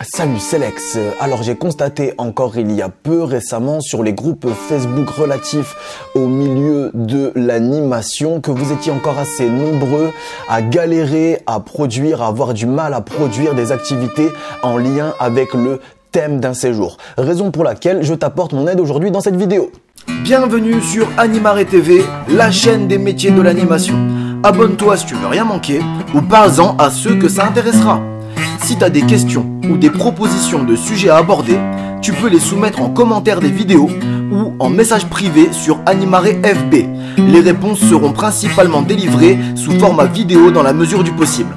Salut, c'est Lex. Alors j'ai constaté encore il y a peu récemment sur les groupes Facebook relatifs au milieu de l'animation que vous étiez encore assez nombreux à galérer, à produire, à avoir du mal à produire des activités en lien avec le thème d'un séjour. Raison pour laquelle je t'apporte mon aide aujourd'hui dans cette vidéo. Bienvenue sur Animare TV, la chaîne des métiers de l'animation. Abonne-toi si tu veux rien manquer ou parle-en à ceux que ça intéressera. Si tu as des questions ou des propositions de sujets à aborder, tu peux les soumettre en commentaire des vidéos ou en message privé sur Animare FB. Les réponses seront principalement délivrées sous format vidéo dans la mesure du possible.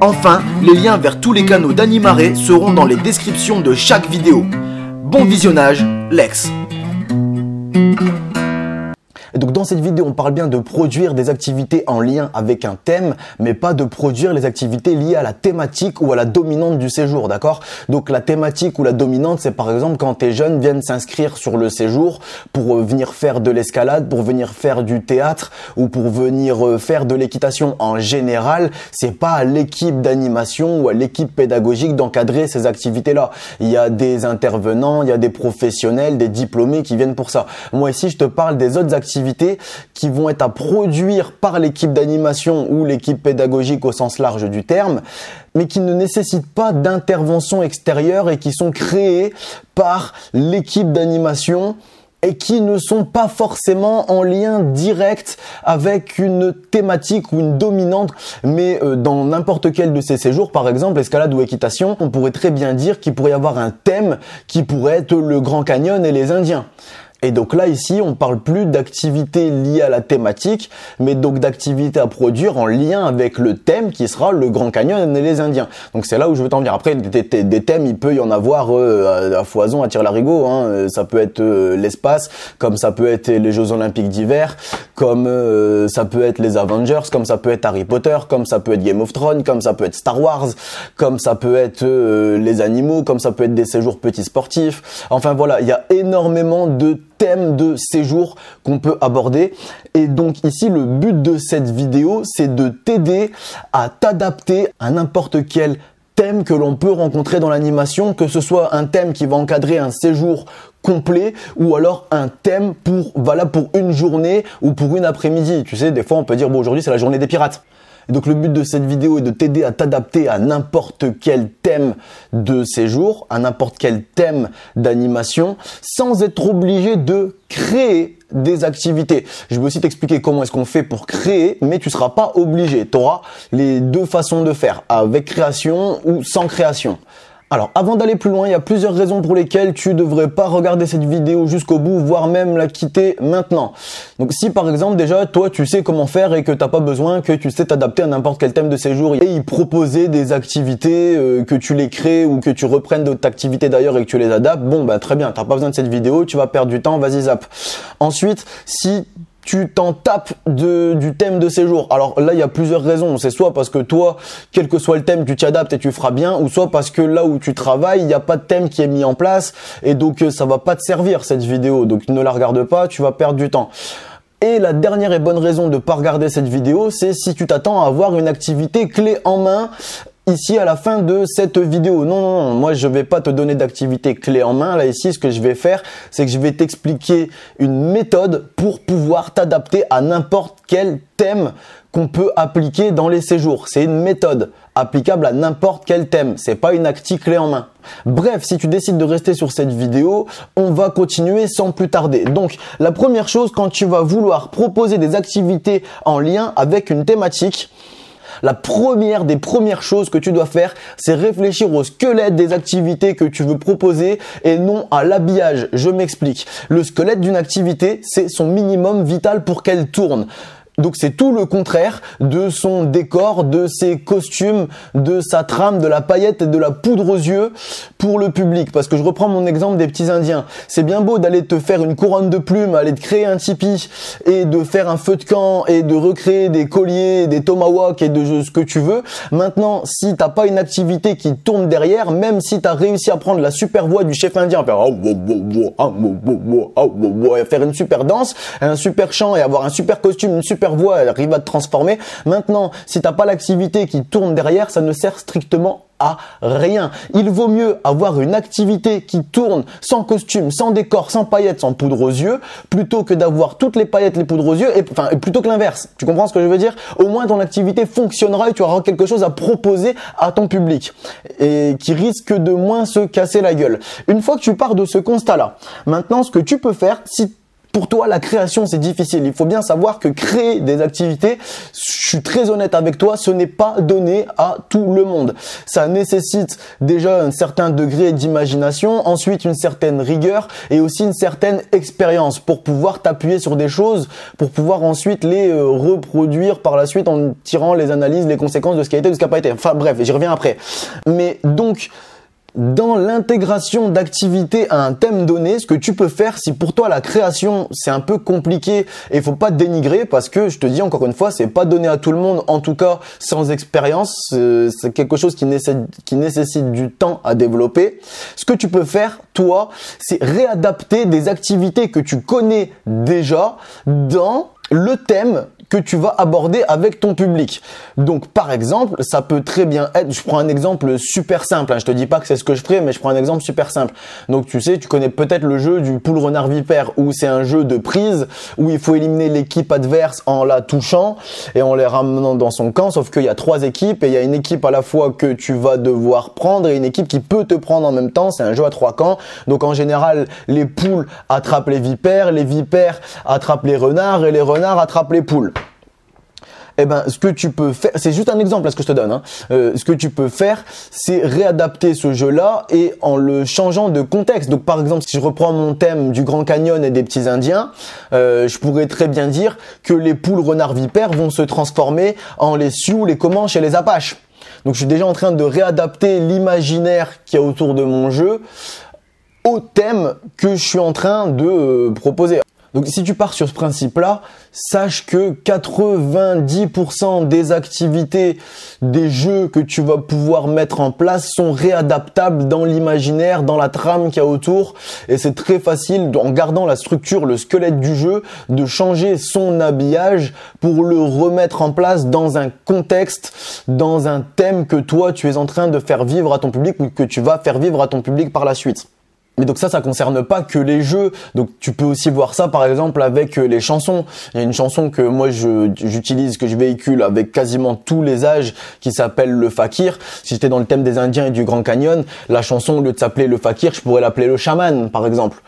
Enfin, les liens vers tous les canaux d'Animare seront dans les descriptions de chaque vidéo. Bon visionnage, Lex. Et donc dans cette vidéo, on parle bien de produire des activités en lien avec un thème, mais pas de produire les activités liées à la thématique ou à la dominante du séjour, d'accord? Donc la thématique ou la dominante, c'est par exemple quand tes jeunes viennent s'inscrire sur le séjour pour venir faire de l'escalade, pour venir faire du théâtre ou pour venir faire de l'équitation. En général, c'est pas à l'équipe d'animation ou à l'équipe pédagogique d'encadrer ces activités-là. Il y a des intervenants, il y a des professionnels, des diplômés qui viennent pour ça. Moi ici, je te parle des autres activités qui vont être à produire par l'équipe d'animation ou l'équipe pédagogique au sens large du terme, mais qui ne nécessitent pas d'intervention extérieure et qui sont créées par l'équipe d'animation et qui ne sont pas forcément en lien direct avec une thématique ou une dominante, mais dans n'importe quel de ces séjours, par exemple escalade ou équitation, on pourrait très bien dire qu'il pourrait y avoir un thème qui pourrait être le Grand Canyon et les Indiens. Et donc là, ici, on parle plus d'activités liées à la thématique, mais donc d'activités à produire en lien avec le thème qui sera le Grand Canyon et les Indiens. Donc c'est là où je veux t'en venir. Après, des thèmes, il peut y en avoir à foison, à tire-larigot. Ça peut être l'espace, comme ça peut être les Jeux Olympiques d'hiver, comme ça peut être les Avengers, comme ça peut être Harry Potter, comme ça peut être Game of Thrones, comme ça peut être Star Wars, comme ça peut être les animaux, comme ça peut être des séjours petits sportifs. Enfin voilà, il y a énormément de thèmes de séjour qu'on peut aborder. Et donc ici, le but de cette vidéo, c'est de t'aider à t'adapter à n'importe quel thème que l'on peut rencontrer dans l'animation, que ce soit un thème qui va encadrer un séjour complet ou alors un thème pour une journée ou pour une après-midi. Tu sais, des fois on peut dire bon, aujourd'hui c'est la journée des pirates. Et donc le but de cette vidéo est de t'aider à t'adapter à n'importe quel thème de séjour, à n'importe quel thème d'animation, sans être obligé de créer des activités. Je vais aussi t'expliquer comment est-ce qu'on fait pour créer, mais tu seras pas obligé. Tu auras les deux façons de faire, avec création ou sans création. Alors, avant d'aller plus loin, il y a plusieurs raisons pour lesquelles tu devrais pas regarder cette vidéo jusqu'au bout, voire même la quitter maintenant. Donc, si par exemple, déjà, toi, tu sais comment faire et que t'as pas besoin, que tu sais t'adapter à n'importe quel thème de séjour et y proposer des activités, que tu les crées ou que tu reprennes d'autres activités d'ailleurs et que tu les adaptes, bon, bah, très bien, t'as pas besoin de cette vidéo, tu vas perdre du temps, vas-y, zap. Ensuite, si tu t'en tapes du thème de séjour. Alors là, il y a plusieurs raisons. C'est soit parce que toi, quel que soit le thème, tu t'y adaptes et tu feras bien, ou soit parce que là où tu travailles, il n'y a pas de thème qui est mis en place et donc ça va pas te servir cette vidéo. Donc ne la regarde pas, tu vas perdre du temps. Et la dernière et bonne raison de ne pas regarder cette vidéo, c'est si tu t'attends à avoir une activité clé en main ici à la fin de cette vidéo. Non, moi je vais pas te donner d'activité clé en main. Là ici, ce que je vais faire, c'est que je vais t'expliquer une méthode pour pouvoir t'adapter à n'importe quel thème qu'on peut appliquer dans les séjours. C'est une méthode applicable à n'importe quel thème. C'est pas une acti clé en main. Bref, si tu décides de rester sur cette vidéo, on va continuer sans plus tarder. Donc, la première chose, quand tu vas vouloir proposer des activités en lien avec une thématique, la première des premières choses que tu dois faire, c'est réfléchir au squelette des activités que tu veux proposer et non à l'habillage. Je m'explique. Le squelette d'une activité, c'est son minimum vital pour qu'elle tourne. Donc c'est tout le contraire de son décor, de ses costumes, de sa trame, de la paillette et de la poudre aux yeux pour le public. Parce que je reprends mon exemple des petits Indiens. C'est bien beau d'aller te faire une couronne de plumes, aller te créer un tipi et de faire un feu de camp et de recréer des colliers, des tomahawks et de ce que tu veux. Maintenant, si t'as pas une activité qui tourne derrière, même si t'as réussi à prendre la super voix du chef indien, faire faire une super danse, un super chant et avoir un super costume, une super super voix, elle arrive à te transformer. Maintenant, si t'as pas l'activité qui tourne derrière, ça ne sert strictement à rien. Il vaut mieux avoir une activité qui tourne sans costume, sans décor, sans paillettes, sans poudre aux yeux, plutôt que d'avoir toutes les paillettes, les poudres aux yeux, et plutôt que l'inverse. Tu comprends ce que je veux dire? Au moins ton activité fonctionnera et tu auras quelque chose à proposer à ton public et qui risque de moins se casser la gueule. Une fois que tu pars de ce constat-là, maintenant ce que tu peux faire, si pour toi, la création, c'est difficile. Il faut bien savoir que créer des activités, je suis très honnête avec toi, ce n'est pas donné à tout le monde. Ça nécessite déjà un certain degré d'imagination, ensuite une certaine rigueur et aussi une certaine expérience pour pouvoir t'appuyer sur des choses, pour pouvoir ensuite les reproduire par la suite en tirant les analyses, les conséquences de ce qui a été, de ce qui n'a pas été. Enfin bref, j'y reviens après. Mais donc, dans l'intégration d'activités à un thème donné, ce que tu peux faire, si pour toi la création c'est un peu compliqué et il faut pas dénigrer parce que je te dis encore une fois, c'est pas donné à tout le monde, en tout cas sans expérience, c'est quelque chose qui nécessite du temps à développer. Ce que tu peux faire, toi, c'est réadapter des activités que tu connais déjà dans le thème que tu vas aborder avec ton public. Donc par exemple, ça peut très bien être, je prends un exemple super simple, hein, je te dis pas que c'est ce que je ferai, mais je prends un exemple super simple. Donc tu sais, tu connais peut-être le jeu du poule renard vipère où c'est un jeu de prise où il faut éliminer l'équipe adverse en la touchant et en les ramenant dans son camp, sauf qu'il y a 3 équipes et il y a une équipe à la fois que tu vas devoir prendre et une équipe qui peut te prendre en même temps. C'est un jeu à 3 camps. Donc en général, les poules attrapent les vipères attrapent les renards et les renards attrapent les poules. Eh ben, ce que tu peux faire, c'est juste un exemple là, ce que je te donne, hein. Ce que tu peux faire, c'est réadapter ce jeu-là et en le changeant de contexte. Donc, par exemple, si je reprends mon thème du Grand Canyon et des petits Indiens, je pourrais très bien dire que les poules renards vipères vont se transformer en les Sioux, les Comanches et les Apaches. Donc, je suis déjà en train de réadapter l'imaginaire qu'il y a autour de mon jeu au thème que je suis en train de proposer. Donc si tu pars sur ce principe-là, sache que 90% des activités, des jeux que tu vas pouvoir mettre en place sont réadaptables dans l'imaginaire, dans la trame qu'il y a autour. Et c'est très facile, en gardant la structure, le squelette du jeu, de changer son habillage pour le remettre en place dans un contexte, dans un thème que toi tu es en train de faire vivre à ton public ou que tu vas faire vivre à ton public par la suite. Mais donc ça concerne pas que les jeux. Donc tu peux aussi voir ça par exemple avec les chansons. Il y a une chanson que moi j'utilise, que je véhicule avec quasiment tous les âges qui s'appelle le fakir. Si j'étais dans le thème des Indiens et du Grand Canyon, la chanson au lieu de s'appeler le fakir, je pourrais l'appeler le chaman par exemple.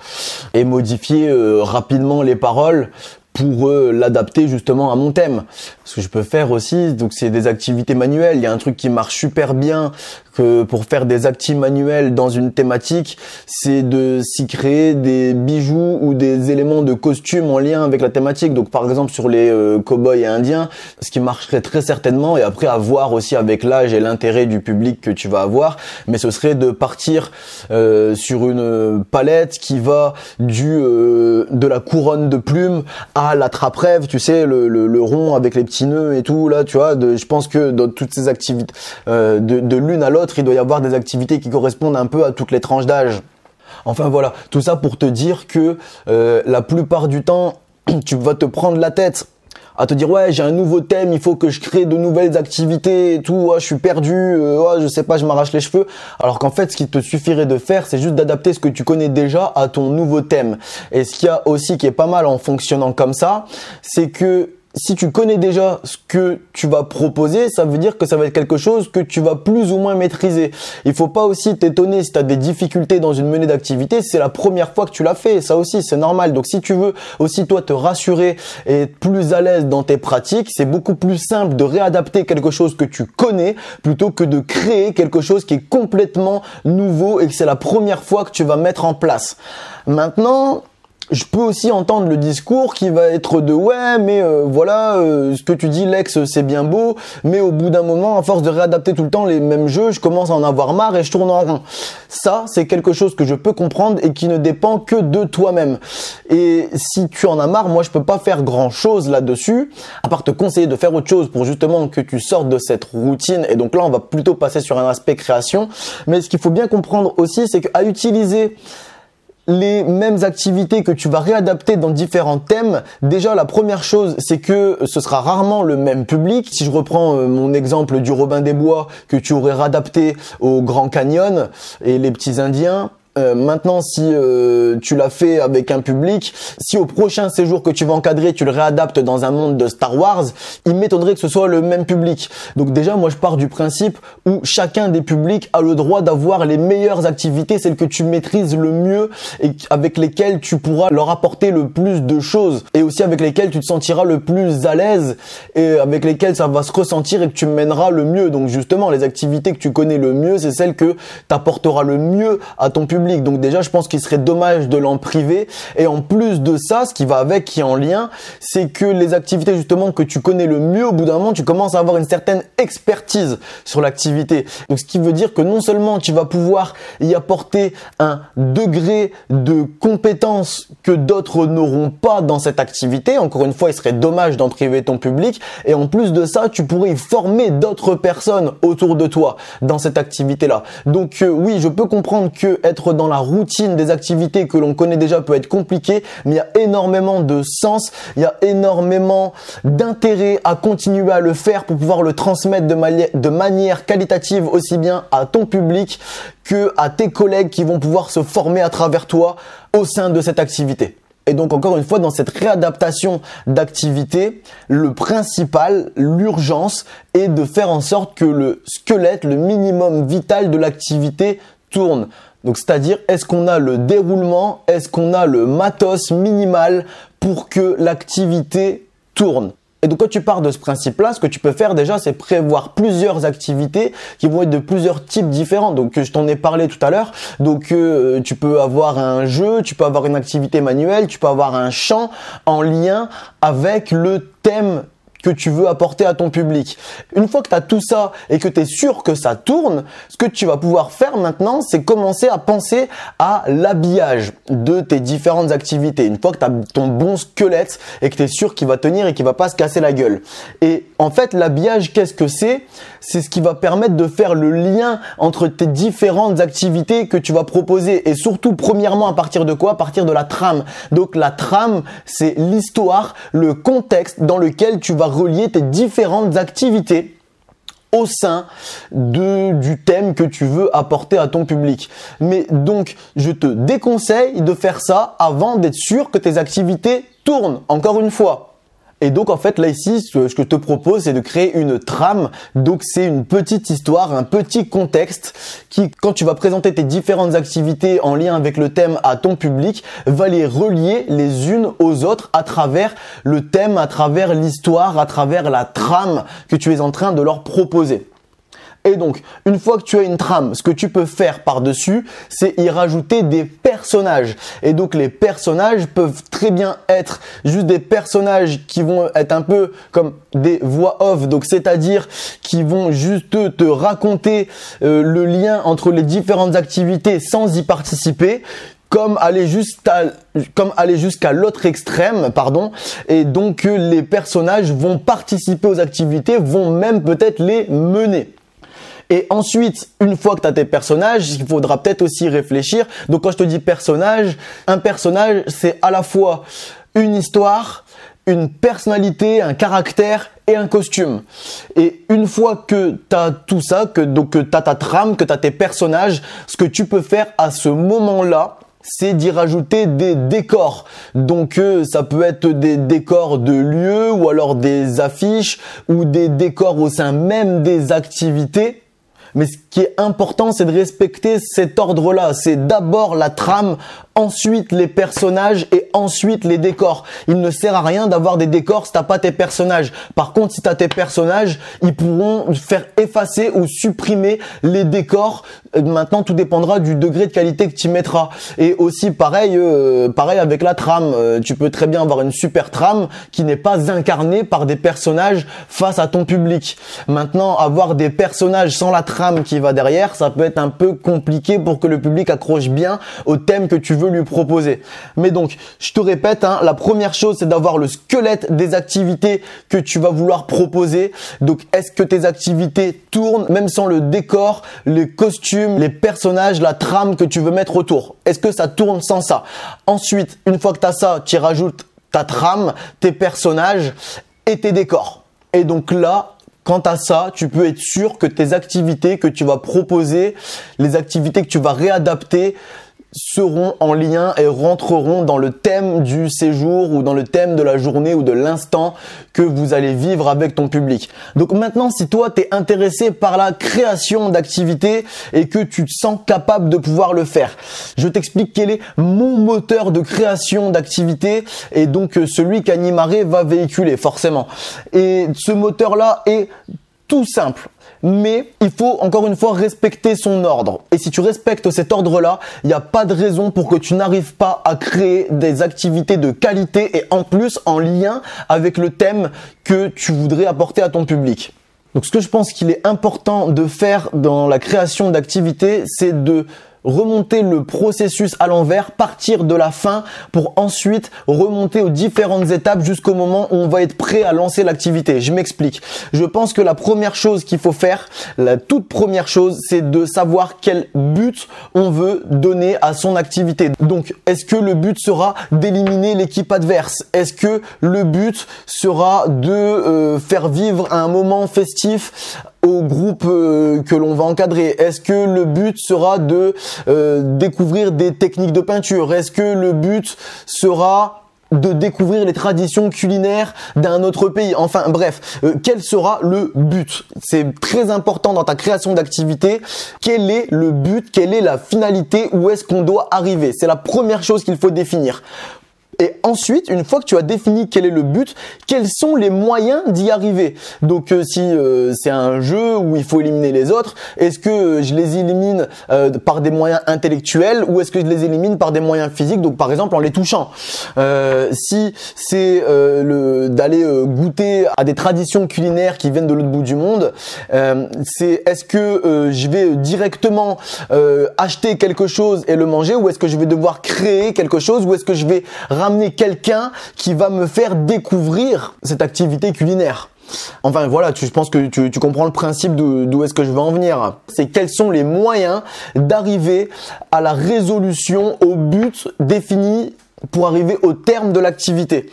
Et modifier rapidement les paroles pour l'adapter justement à mon thème. Ce que je peux faire aussi, donc c'est des activités manuelles. Il y a un truc qui marche super bien que pour faire des actifs manuels dans une thématique, c'est de s'y créer des bijoux ou des éléments de costume en lien avec la thématique. Donc par exemple sur les cow-boys et indiens, ce qui marcherait très certainement, et après à voir aussi avec l'âge et l'intérêt du public que tu vas avoir, mais ce serait de partir sur une palette qui va de la couronne de plumes à la trappe-rêve, tu sais, le rond avec les petits nœuds et tout, là, tu vois, je pense que dans toutes ces activités, de l'une à l'autre, il doit y avoir des activités qui correspondent un peu à toutes les tranches d'âge. Enfin voilà, tout ça pour te dire que la plupart du temps, tu vas te prendre la tête à te dire ouais, j'ai un nouveau thème, il faut que je crée de nouvelles activités et tout, ouais, je suis perdu, ouais, je sais pas, je m'arrache les cheveux. Alors qu'en fait, ce qui te suffirait de faire, c'est juste d'adapter ce que tu connais déjà à ton nouveau thème. Et ce qu'il y a aussi qui est pas mal en fonctionnant comme ça, c'est que si tu connais déjà ce que tu vas proposer, ça veut dire que ça va être quelque chose que tu vas plus ou moins maîtriser. Il faut pas aussi t'étonner si tu as des difficultés dans une menée d'activité, c'est la première fois que tu l'as fait, ça aussi c'est normal. Donc si tu veux aussi toi te rassurer et être plus à l'aise dans tes pratiques, c'est beaucoup plus simple de réadapter quelque chose que tu connais plutôt que de créer quelque chose qui est complètement nouveau et que c'est la première fois que tu vas mettre en place. Maintenant, je peux aussi entendre le discours qui va être de ouais mais voilà ce que tu dis Lex c'est bien beau, mais au bout d'un moment à force de réadapter tout le temps les mêmes jeux, je commence à en avoir marre et je tourne en rond. Ça c'est quelque chose que je peux comprendre et qui ne dépend que de toi-même. Et si tu en as marre, moi je peux pas faire grand chose là-dessus à part te conseiller de faire autre chose pour justement que tu sortes de cette routine. Et donc là on va plutôt passer sur un aspect création. Mais ce qu'il faut bien comprendre aussi, c'est qu'à utiliser les mêmes activités que tu vas réadapter dans différents thèmes, déjà la première chose, c'est que ce sera rarement le même public. Si je reprends mon exemple du Robin des Bois que tu aurais réadapté au Grand Canyon et les petits Indiens, maintenant, si tu l'as fait avec un public, si au prochain séjour que tu vas encadrer, tu le réadaptes dans un monde de Star Wars, il m'étonnerait que ce soit le même public. Donc déjà, moi, je pars du principe où chacun des publics a le droit d'avoir les meilleures activités, celles que tu maîtrises le mieux et avec lesquelles tu pourras leur apporter le plus de choses et aussi avec lesquelles tu te sentiras le plus à l'aise et avec lesquelles ça va se ressentir et que tu mèneras le mieux. Donc justement, les activités que tu connais le mieux, c'est celles que t'apporteras le mieux à ton public. Donc déjà, je pense qu'il serait dommage de l'en priver. Et en plus de ça, ce qui va avec, qui est en lien, c'est que les activités justement que tu connais le mieux, au bout d'un moment, tu commences à avoir une certaine expertise sur l'activité. Donc ce qui veut dire que non seulement tu vas pouvoir y apporter un degré de compétence que d'autres n'auront pas dans cette activité. Encore une fois, il serait dommage d'en priver ton public. Et en plus de ça, tu pourrais y former d'autres personnes autour de toi dans cette activité-là. Donc oui, je peux comprendre que être dans la routine des activités que l'on connaît déjà peut être compliqué, mais il y a énormément de sens, il y a énormément d'intérêt à continuer à le faire pour pouvoir le transmettre de manière qualitative aussi bien à ton public que à tes collègues qui vont pouvoir se former à travers toi au sein de cette activité. Et donc encore une fois, dans cette réadaptation d'activité, le principal, l'urgence est de faire en sorte que le squelette, le minimum vital de l'activité tourne. Donc c'est-à-dire, est-ce qu'on a le déroulement, est-ce qu'on a le matos minimal pour que l'activité tourne? Et donc quand tu pars de ce principe-là, ce que tu peux faire déjà, c'est prévoir plusieurs activités qui vont être de plusieurs types différents. Donc je t'en ai parlé tout à l'heure. Donc tu peux avoir un jeu, tu peux avoir une activité manuelle, tu peux avoir un chant en lien avec le thème que tu veux apporter à ton public. Une fois que tu as tout ça et que tu es sûr que ça tourne, ce que tu vas pouvoir faire maintenant, c'est commencer à penser à l'habillage de tes différentes activités. Une fois que tu as ton bon squelette et que tu es sûr qu'il va tenir et qu'il va pas se casser la gueule. Et en fait, l'habillage, qu'est-ce que c'est? C'est ce qui va permettre de faire le lien entre tes différentes activités que tu vas proposer. Et surtout, premièrement, à partir de quoi? À partir de la trame. Donc la trame, c'est l'histoire, le contexte dans lequel tu vas relier tes différentes activités au sein du thème que tu veux apporter à ton public. Mais donc, je te déconseille de faire ça avant d'être sûr que tes activités tournent, encore une fois. Et donc en fait là ici, ce que je te propose, c'est de créer une trame. Donc c'est une petite histoire, un petit contexte qui, quand tu vas présenter tes différentes activités en lien avec le thème à ton public, va les relier les unes aux autres à travers le thème, à travers l'histoire, à travers la trame que tu es en train de leur proposer. Et donc, une fois que tu as une trame, ce que tu peux faire par-dessus, c'est y rajouter des personnages. Et donc, les personnages peuvent très bien être juste des personnages qui vont être un peu comme des voix off. Donc, c'est-à-dire qui vont juste te raconter le lien entre les différentes activités sans y participer. Comme aller jusqu'à l'autre extrême, pardon. Et donc, les personnages vont participer aux activités, vont même peut-être les mener. Et ensuite, une fois que tu as tes personnages, il faudra peut-être aussi réfléchir. Donc quand je te dis personnage, un personnage, c'est à la fois une histoire, une personnalité, un caractère et un costume. Et une fois que tu as tout ça, que tu as ta trame, que tu as tes personnages, ce que tu peux faire à ce moment-là, c'est d'y rajouter des décors. Donc ça peut être des décors de lieux ou alors des affiches ou des décors au sein même des activités. Mais ce qui est important, c'est de respecter cet ordre-là. C'est d'abord la trame, ensuite les personnages et ensuite les décors. Il ne sert à rien d'avoir des décors si t'as pas tes personnages. Par contre, si tu as tes personnages, ils pourront faire effacer ou supprimer les décors. Maintenant, tout dépendra du degré de qualité que tu mettras. Et aussi, pareil avec la trame. Tu peux très bien avoir une super trame qui n'est pas incarnée par des personnages face à ton public. Maintenant, avoir des personnages sans la trame qui va derrière, ça peut être un peu compliqué pour que le public accroche bien au thème que tu veux lui proposer. Mais donc, je te répète, hein, la première chose, c'est d'avoir le squelette des activités que tu vas vouloir proposer. Donc, est-ce que tes activités tournent, même sans le décor, les costumes, les personnages, la trame que tu veux mettre autour? Est-ce que ça tourne sans ça? Ensuite, une fois que tu as ça, tu y rajoutes ta trame, tes personnages et tes décors. Et donc là, quant à ça, tu peux être sûr que tes activités que tu vas proposer, les activités que tu vas réadapter, seront en lien et rentreront dans le thème du séjour ou dans le thème de la journée ou de l'instant que vous allez vivre avec ton public. Donc maintenant, si toi, tu es intéressé par la création d'activités et que tu te sens capable de pouvoir le faire, je t'explique quel est mon moteur de création d'activités et donc celui qu'Animaré va véhiculer forcément. Et ce moteur-là est tout simple. Mais il faut encore une fois respecter son ordre. Et si tu respectes cet ordre-là, il n'y a pas de raison pour que tu n'arrives pas à créer des activités de qualité et en plus en lien avec le thème que tu voudrais apporter à ton public. Donc ce que je pense qu'il est important de faire dans la création d'activités, c'est de remonter le processus à l'envers, partir de la fin pour ensuite remonter aux différentes étapes jusqu'au moment où on va être prêt à lancer l'activité. Je m'explique. Je pense que la première chose qu'il faut faire, la toute première chose, c'est de savoir quel but on veut donner à son activité. Donc, est-ce que le but sera d'éliminer l'équipe adverse? Est-ce que le but sera de faire vivre un moment festif au groupe que l'on va encadrer? Est-ce que le but sera de découvrir des techniques de peinture? Est-ce que le but sera de découvrir les traditions culinaires d'un autre pays? Enfin bref, quel sera le but? C'est très important dans ta création d'activité. Quel est le but? Quelle est la finalité? Où est-ce qu'on doit arriver? C'est la première chose qu'il faut définir. Et ensuite, une fois que tu as défini quel est le but, quels sont les moyens d'y arriver? Donc si c'est un jeu où il faut éliminer les autres, est-ce que je les élimine par des moyens intellectuels ou est-ce que je les élimine par des moyens physiques, donc par exemple en les touchant? Si c'est d'aller goûter à des traditions culinaires qui viennent de l'autre bout du monde, est-ce que je vais directement acheter quelque chose et le manger, ou est-ce que je vais devoir créer quelque chose, ou est-ce que je vais ramener quelqu'un qui va me faire découvrir cette activité culinaire? Enfin voilà, je pense que tu comprends le principe d'où est-ce que je veux en venir. C'est quels sont les moyens d'arriver à la résolution, au but défini pour arriver au terme de l'activité.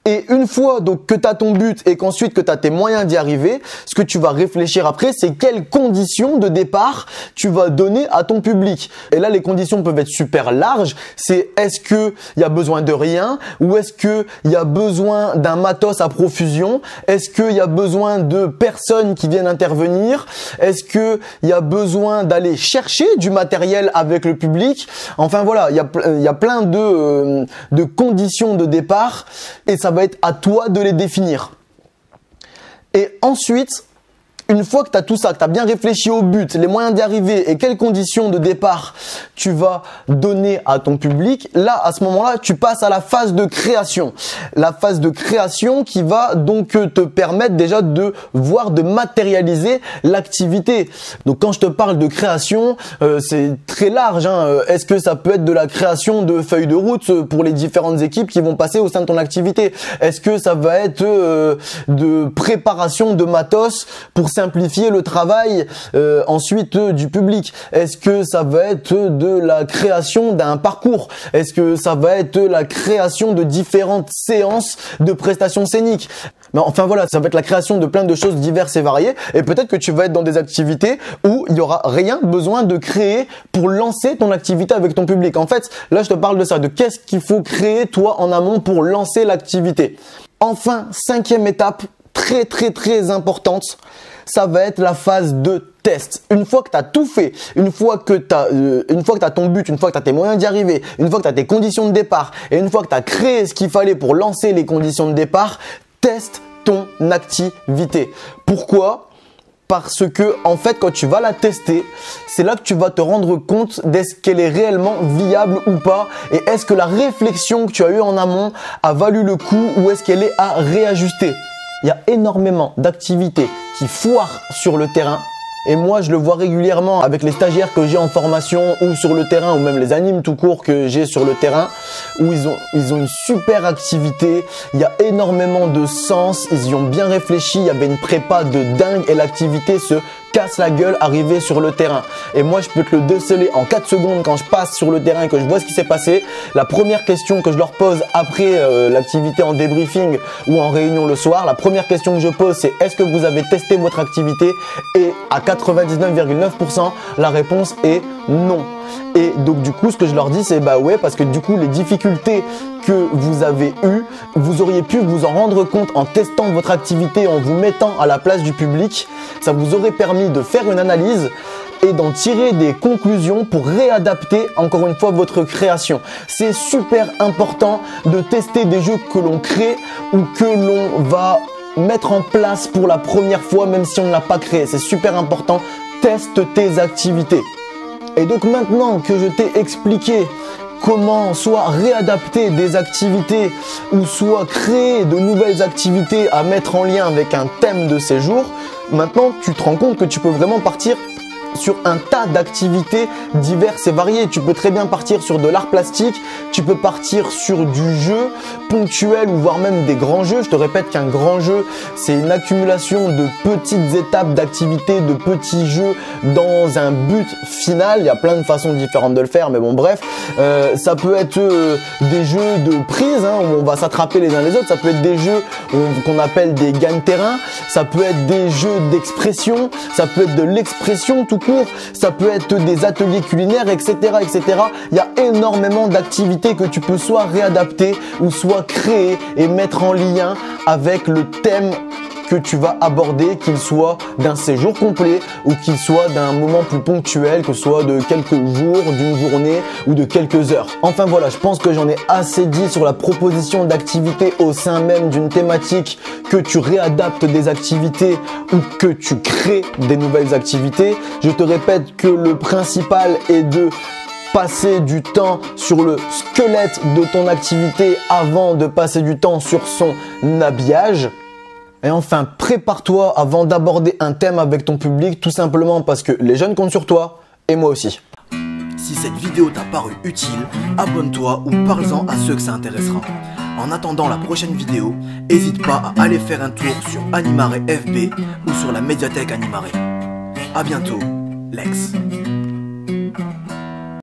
Et une fois donc que tu as ton but et qu'ensuite que tu as tes moyens d'y arriver, ce que tu vas réfléchir après, c'est quelles conditions de départ tu vas donner à ton public. Et là, les conditions peuvent être super larges. C'est est-ce que il y a besoin de rien, ou est-ce que il y a besoin d'un matos à profusion? Est-ce qu'il y a besoin de personnes qui viennent intervenir? Est-ce que il y a besoin d'aller chercher du matériel avec le public? Enfin voilà, il y a plein de conditions de départ et ça va être à toi de les définir. Et ensuite, une fois que tu as tout ça, que tu as bien réfléchi au but, les moyens d'y arriver et quelles conditions de départ tu vas donner à ton public, là, à ce moment-là, tu passes à la phase de création. La phase de création qui va donc te permettre déjà de voir, de matérialiser l'activité. Donc, quand je te parle de création, c'est très large, hein. Est-ce que ça peut être de la création de feuilles de route pour les différentes équipes qui vont passer au sein de ton activité? Est-ce que ça va être de préparation de matos pour simplifier le travail ensuite du public? Est-ce que ça va être de la création d'un parcours? Est-ce que ça va être la création de différentes séances de prestations scéniques? Mais enfin voilà, ça va être la création de plein de choses diverses et variées, et peut-être que tu vas être dans des activités où il y aura rien besoin de créer pour lancer ton activité avec ton public. En fait, là je te parle de ça, de qu'est-ce qu'il faut créer toi en amont pour lancer l'activité. Enfin, cinquième étape, très importante, ça va être la phase de test. Une fois que tu as tout fait, une fois que tu as ton but, une fois que tu as tes moyens d'y arriver, une fois que tu as tes conditions de départ et une fois que tu as créé ce qu'il fallait pour lancer les conditions de départ, teste ton activité. Pourquoi ? Parce que en fait, quand tu vas la tester, c'est là que tu vas te rendre compte d'est-ce qu'elle est réellement viable ou pas, et est-ce que la réflexion que tu as eue en amont a valu le coup, ou est-ce qu'elle est à réajuster. Il y a énormément d'activités qui foirent sur le terrain Et moi, je le vois régulièrement avec les stagiaires que j'ai en formation ou sur le terrain, ou même les animes tout court que j'ai sur le terrain, où ils ont une super activité, il y a énormément de sens, ils y ont bien réfléchi, il y avait une prépa de dingue et l'activité se casse la gueule arrivé sur le terrain. Et moi, je peux te le déceler en 4 secondes quand je passe sur le terrain et que je vois ce qui s'est passé. La première question que je leur pose après l'activité en débriefing ou en réunion le soir, la première question que je pose, c'est est-ce que vous avez testé votre activité? Et à 99,9%, la réponse est non. Et donc du coup, ce que je leur dis, c'est bah ouais, parce que du coup, les difficultés que vous avez eues, vous auriez pu vous en rendre compte en testant votre activité, en vous mettant à la place du public. Ça vous aurait permis de faire une analyse et d'en tirer des conclusions pour réadapter encore une fois votre création. C'est super important de tester des jeux que l'on crée ou que l'on va mettre en place pour la première fois, même si on ne l'a pas créé. C'est super important. Teste tes activités. Et donc maintenant que je t'ai expliqué comment soit réadapter des activités ou soit créer de nouvelles activités à mettre en lien avec un thème de séjour, maintenant tu te rends compte que tu peux vraiment partir sur un tas d'activités diverses et variées. Tu peux très bien partir sur de l'art plastique, tu peux partir sur du jeu ponctuel ou voire même des grands jeux. Je te répète qu'un grand jeu, c'est une accumulation de petites étapes d'activités, de petits jeux dans un but final. Il y a plein de façons différentes de le faire, mais bon bref, ça peut être des jeux de prise où on va s'attraper les uns les autres, ça peut être des jeux qu'on appelle des gagne-terrain, ça peut être des jeux d'expression, ça peut être de l'expression tout court, ça peut être des ateliers culinaires, etc., etc. Il y a énormément d'activités que tu peux soit réadapter ou soit créer et mettre en lien avec le thème que tu vas aborder, qu'il soit d'un séjour complet ou qu'il soit d'un moment plus ponctuel, que ce soit de quelques jours, d'une journée ou de quelques heures. Enfin voilà, je pense que j'en ai assez dit sur la proposition d'activités au sein même d'une thématique, que tu réadaptes des activités ou que tu crées des nouvelles activités. Je te répète que le principal est de passer du temps sur le squelette de ton activité avant de passer du temps sur son habillage. Et enfin, prépare-toi avant d'aborder un thème avec ton public, tout simplement parce que les jeunes comptent sur toi et moi aussi. Si cette vidéo t'a paru utile, abonne-toi ou parle-en à ceux que ça intéressera. En attendant la prochaine vidéo, n'hésite pas à aller faire un tour sur Animare FB ou sur la médiathèque Animare. A bientôt, Lex.